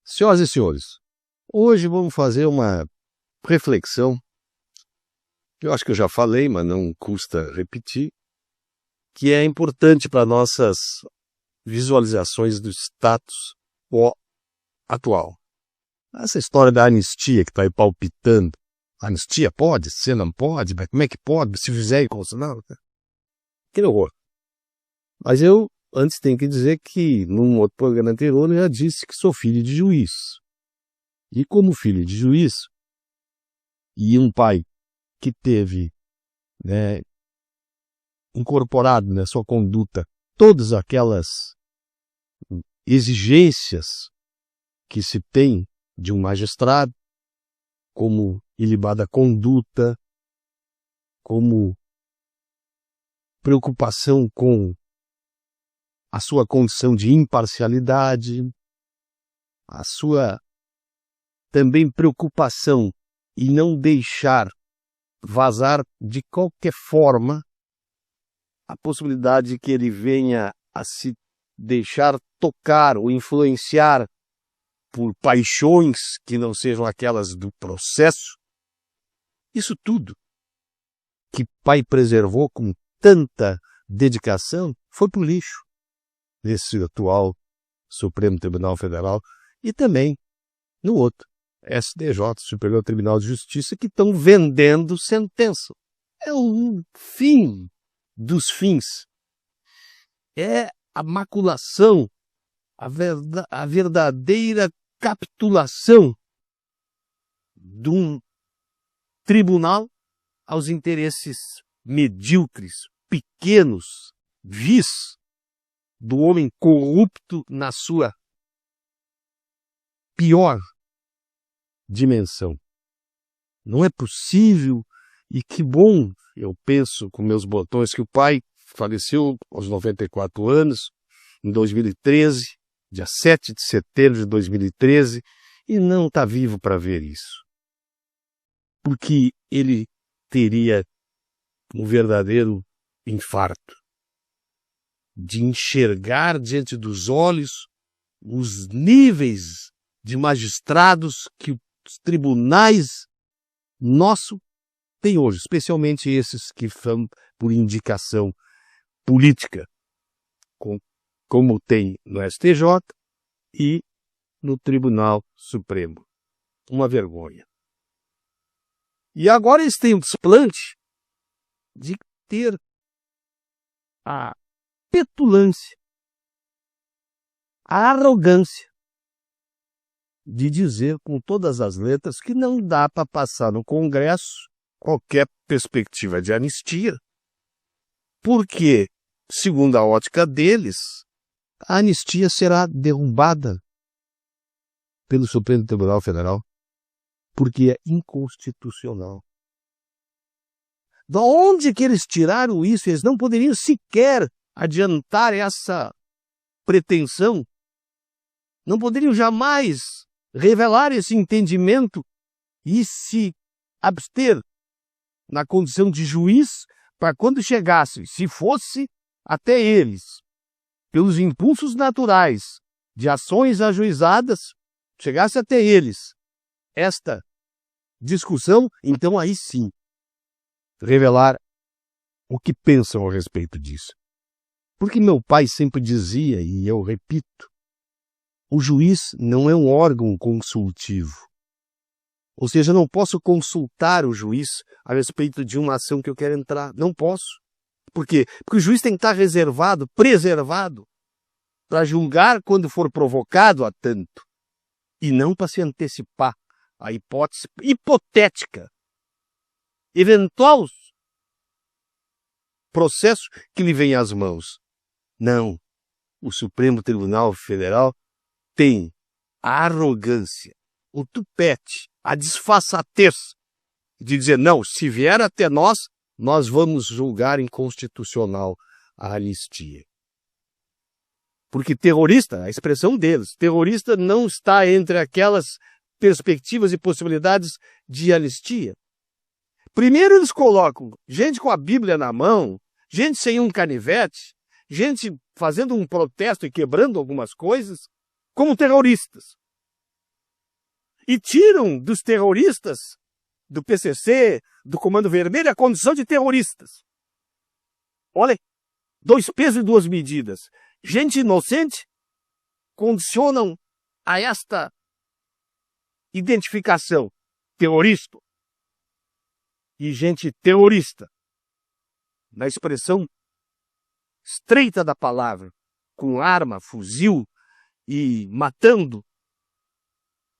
Senhoras e senhores, hoje vamos fazer uma reflexão, que eu acho que eu já falei, mas não custa repetir, que é importante para nossas visualizações do status quo atual. Essa história da anistia que está aí palpitando. Anistia pode? Se não pode? Mas como é que pode? Se fizer inconstitucional? Que horror. Mas eu, antes, tenho que dizer que, num outro programa anterior, eu já disse que sou filho de juiz. E como filho de juiz, e um pai que teve incorporado na sua conduta todas aquelas exigências que se tem de um magistrado, como ilibada conduta, como preocupação com a sua condição de imparcialidade, a sua também preocupação em não deixar vazar de qualquer forma a possibilidade de que ele venha a se deixar tocar ou influenciar por paixões que não sejam aquelas do processo. Isso tudo que pai preservou com tanta dedicação foi para o lixo nesse atual Supremo Tribunal Federal e também no outro, STJ, Superior Tribunal de Justiça, que estão vendendo sentença. É o fim dos fins. É a maculação, a verdadeira capitulação de um tribunal aos interesses medíocres, pequenos, vis do homem corrupto na sua pior dimensão. Não é possível, e que bom, eu penso com meus botões, que o pai faleceu aos 94 anos, em 2013, dia 7 de setembro de 2013, e não está vivo para ver isso. Porque ele teria um verdadeiro infarto de enxergar diante dos olhos os níveis de magistrados que os tribunais nossos têm hoje, especialmente esses que são por indicação política, como tem no STJ e no Tribunal Supremo. Uma vergonha. E agora eles têm o desplante de ter a petulância, a arrogância de dizer com todas as letras que não dá para passar no Congresso qualquer perspectiva de anistia, porque, segundo a ótica deles, a anistia será derrubada pelo Supremo Tribunal Federal, porque é inconstitucional. De onde que eles tiraram isso? Eles não poderiam sequer adiantar essa pretensão, não poderiam jamais revelar esse entendimento e se abster na condição de juiz para quando chegasse, se fosse até eles, pelos impulsos naturais de ações ajuizadas, chegasse até eles esta discussão, então aí sim, revelar o que pensam a respeito disso. Porque meu pai sempre dizia, e eu repito, o juiz não é um órgão consultivo. Ou seja, eu não posso consultar o juiz a respeito de uma ação que eu quero entrar. Não posso. Por quê? Porque o juiz tem que estar reservado, preservado, para julgar quando for provocado a tanto. E não para se antecipar a hipótese hipotética, eventual processo que lhe vem às mãos. Não. O Supremo Tribunal Federal tem a arrogância, o tupete, a disfarçatez de dizer, não, se vier até nós, nós vamos julgar inconstitucional a anistia. Porque terrorista, a expressão deles, terrorista não está entre aquelas perspectivas e possibilidades de anistia. Primeiro eles colocam gente com a Bíblia na mão, gente sem um canivete, gente fazendo um protesto e quebrando algumas coisas, como terroristas. e tiram dos terroristas do PCC, do Comando Vermelho, a condição de terroristas. Olha, 2 pesos e 2 medidas. Gente inocente condicionam a esta identificação terrorista. E gente terrorista, na expressão estreita da palavra, com arma, fuzil e matando,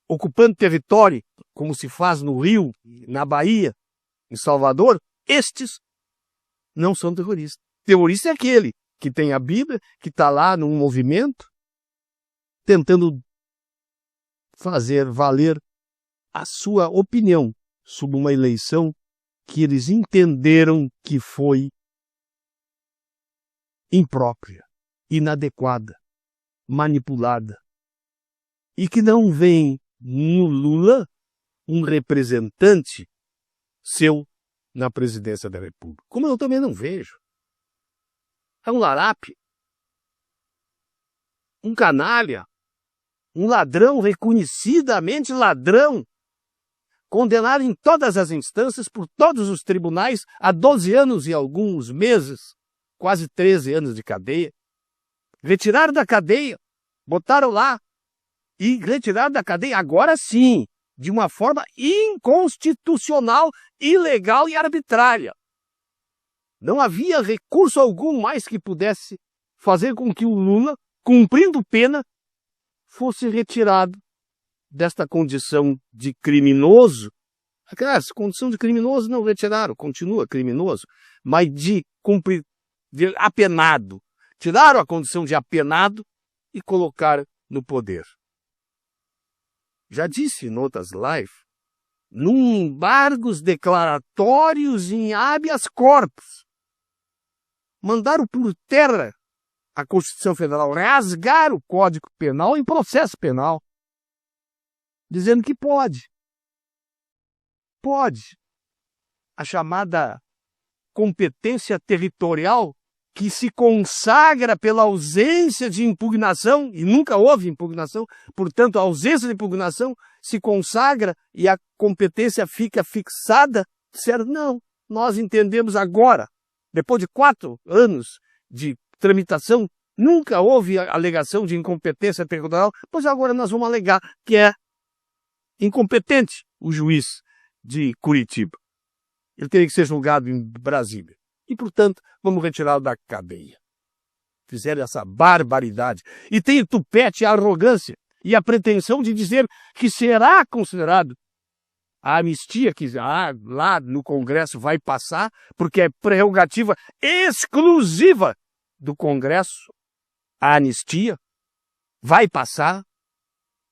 ocupando território, como se faz no Rio, na Bahia, em Salvador, estes não são terroristas. Terrorista é aquele que tem a Bíblia, que está lá num movimento, tentando fazer valer a sua opinião sobre uma eleição que eles entenderam que foi imprópria, inadequada, manipulada, e que não vem no Lula um representante seu na presidência da República. Como eu também não vejo. É um larápio, um canalha, um ladrão, reconhecidamente ladrão, condenado em todas as instâncias, por todos os tribunais, a 12 anos e alguns meses, quase 13 anos de cadeia. Retiraram da cadeia, botaram lá, e retiraram da cadeia, agora sim, de uma forma inconstitucional, ilegal e arbitrária. Não havia recurso algum mais que pudesse fazer com que o Lula, cumprindo pena, fosse retirado desta condição de criminoso. Essa condição de criminoso não retiraram, continua criminoso, mas de apenado. Tiraram a condição de apenado e colocaram no poder. Já disse em outras lives, num embargos declaratórios em habeas corpus, mandaram por terra a Constituição Federal, rasgar o Código Penal em processo penal, dizendo que pode. Pode. A chamada competência territorial, que se consagra pela ausência de impugnação, e nunca houve impugnação, portanto, a ausência de impugnação se consagra e a competência fica fixada. Disseram, não, nós entendemos agora, depois de 4 anos de tramitação, nunca houve alegação de incompetência territorial, pois agora nós vamos alegar que é incompetente o juiz de Curitiba. Ele teria que ser julgado em Brasília. E, portanto, vamos retirá-lo da cadeia. Fizeram essa barbaridade. E tem o tupete, a arrogância e a pretensão de dizer que será considerado a anistia que lá no Congresso vai passar, porque é prerrogativa exclusiva do Congresso, a anistia vai passar,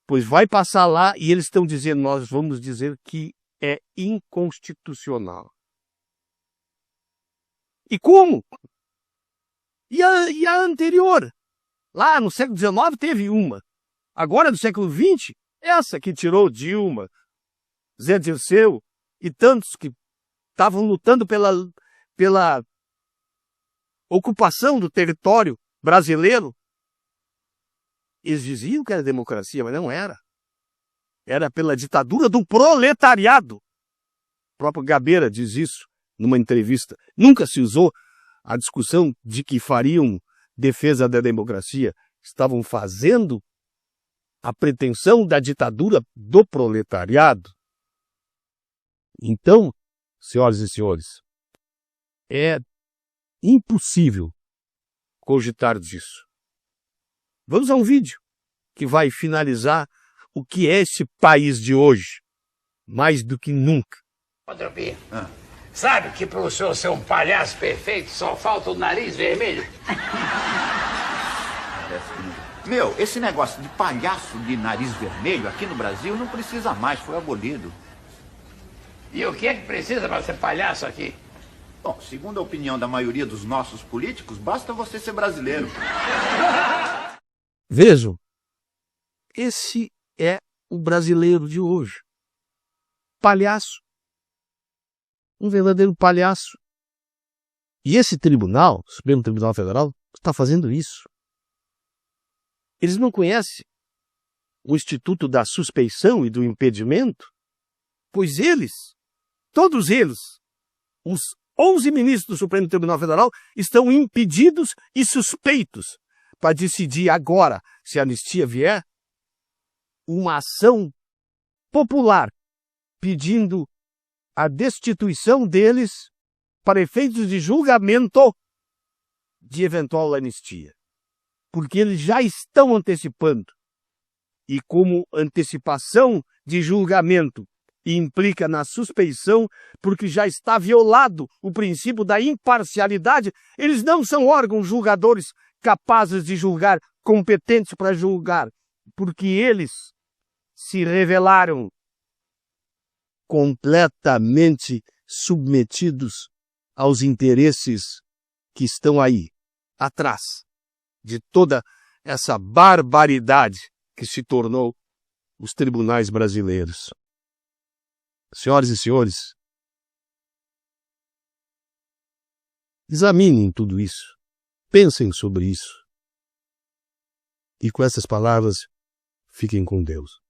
pois vai passar lá e eles estão dizendo, nós vamos dizer que é inconstitucional. E como? E a anterior? Lá no século XIX teve uma. Agora, no século XX, essa que tirou Dilma, Zé Dirceu e tantos que estavam lutando pela ocupação do território brasileiro. Eles diziam que era democracia, mas não era. Era pela ditadura do proletariado. O próprio Gabeira diz isso numa entrevista. Nunca se usou a discussão de que fariam defesa da democracia. Estavam fazendo a pretensão da ditadura do proletariado. Então, senhoras e senhores, é impossível cogitar disso. Vamos a um vídeo que vai finalizar o que é esse país de hoje, mais do que nunca. Rodrobinho, sabe que para o senhor ser um palhaço perfeito só falta o nariz vermelho? Meu, esse negócio de palhaço de nariz vermelho aqui no Brasil não precisa mais, foi abolido. E o que é que precisa para ser palhaço aqui? Bom, segundo a opinião da maioria dos nossos políticos, basta você ser brasileiro. Vejam, esse é o brasileiro de hoje. Palhaço. Um verdadeiro palhaço. E esse tribunal, o Supremo Tribunal Federal, está fazendo isso. Eles não conhecem o instituto da suspeição e do impedimento? Pois eles, todos eles, os 11 ministros do Supremo Tribunal Federal, estão impedidos e suspeitos para decidir agora, se a anistia vier, uma ação popular pedindo a destituição deles para efeitos de julgamento de eventual anistia. Porque eles já estão antecipando. E como antecipação de julgamento implica na suspeição, porque já está violado o princípio da imparcialidade, eles não são órgãos julgadores capazes de julgar, competentes para julgar, porque eles se revelaram completamente submetidos aos interesses que estão aí, atrás de toda essa barbaridade que se tornou os tribunais brasileiros. Senhoras e senhores, examinem tudo isso, pensem sobre isso, e com essas palavras, fiquem com Deus.